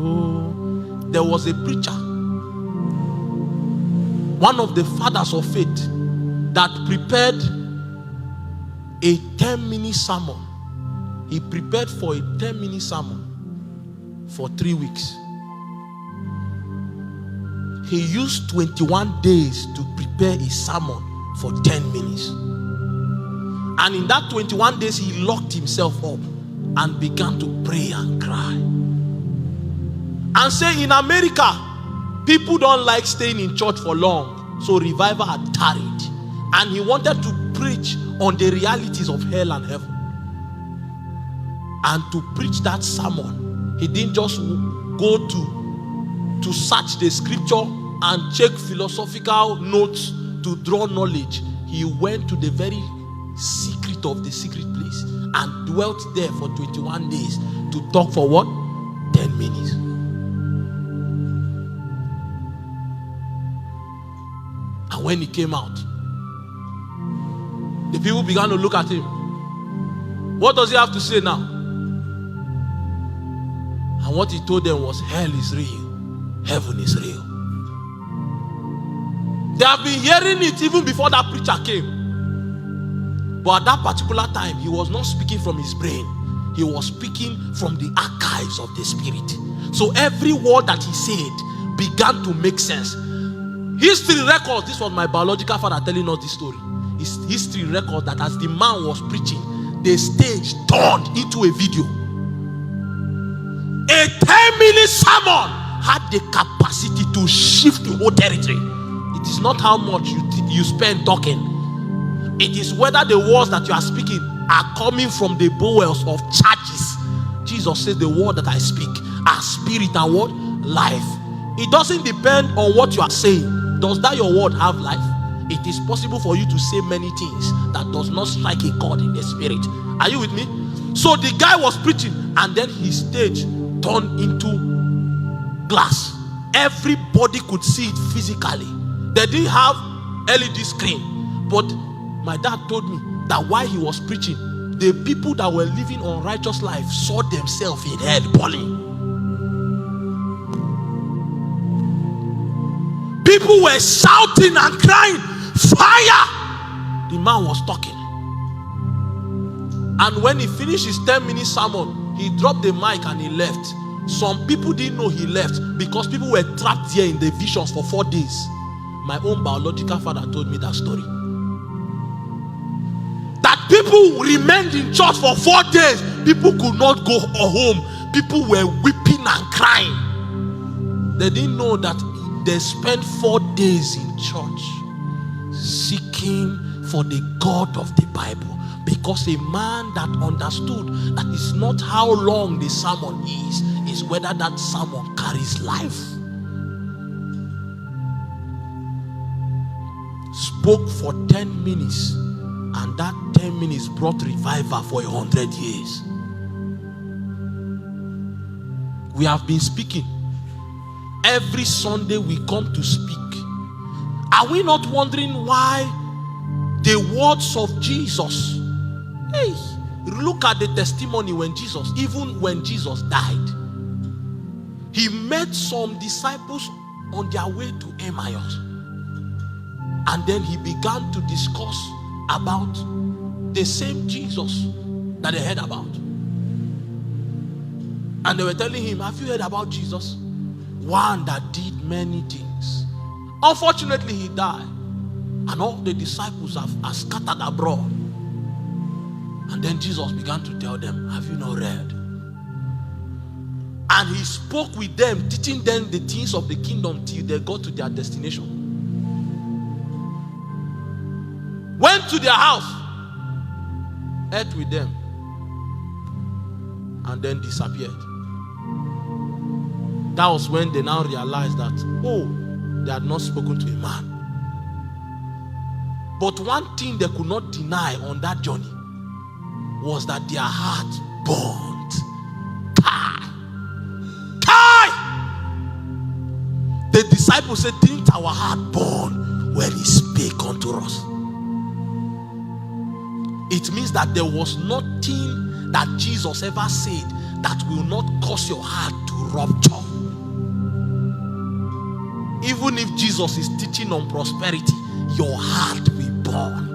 Oh, there was a preacher, one of the fathers of faith, that prepared a 10-minute sermon. He prepared for a 10-minute sermon for 3 weeks. He used 21 days to prepare a sermon for 10 minutes. And in that 21 days, he locked himself up and began to pray and cry. And say, in America, people don't like staying in church for long. So revival had tarried. And he wanted to preach on the realities of hell and heaven. And to preach that sermon, he didn't just go to search the scripture and check philosophical notes to draw knowledge. He went to the very secret of the secret place and dwelt there for 21 days to talk for what? 10 minutes. And when he came out, the people began to look at him. What does he have to say now? And what he told them was, hell is real, heaven is real. They have been hearing it even before that preacher came. But at that particular time, he was not speaking from his brain. He was speaking from the archives of the spirit. So every word that he said began to make sense. History records, this was my biological father telling us this story. History records that as the man was preaching, the stage turned into a video. A 10-minute sermon had the capacity to shift the whole territory. It is not how much you spend talking. It is whether the words that you are speaking are coming from the bowels of churches. Jesus says the word that I speak are spirit and what? Life. It doesn't depend on what you are saying. Does that your word have life? It is possible for you to say many things that does not strike a chord in the spirit. Are you with me? So the guy was preaching and then his stage turned into glass. Everybody could see it physically. They didn't have LED screen. But my dad told me that while he was preaching, the people that were living unrighteous life saw themselves in hell burning. People were shouting and crying, fire! The man was talking. And when he finished his 10-minute sermon, he dropped the mic and he left. Some people didn't know he left because people were trapped here in the visions for 4 days. My own biological father told me that story. That people remained in church for 4 days. People could not go home. People were weeping and crying. They didn't know that they spent 4 days in church seeking for the God of the Bible. Because a man that understood that it's not how long the sermon is whether that sermon carries life. Spoke for 10 minutes, and that 10 minutes brought revival for 100 years. We have been speaking. Every Sunday we come to speak. Are we not wondering why the words of Jesus? Hey, look at the testimony even when Jesus died. He met some disciples on their way to Emmaus. And then he began to discuss about the same Jesus that they heard about. And they were telling him, have you heard about Jesus? One that did many things. Unfortunately, he died. And all the disciples are scattered abroad. And then Jesus began to tell them, have you not read? And he spoke with them, teaching them the things of the kingdom till they got to their destination. Went to their house, ate with them, and then disappeared. That was when they now realized that, they had not spoken to a man. But one thing they could not deny on that journey was that their heart burned. The disciples said, didn't our heart burn when he spake unto us? It means that there was nothing that Jesus ever said that will not cause your heart to rupture. even if Jesus is teaching on prosperity, your heart will burn.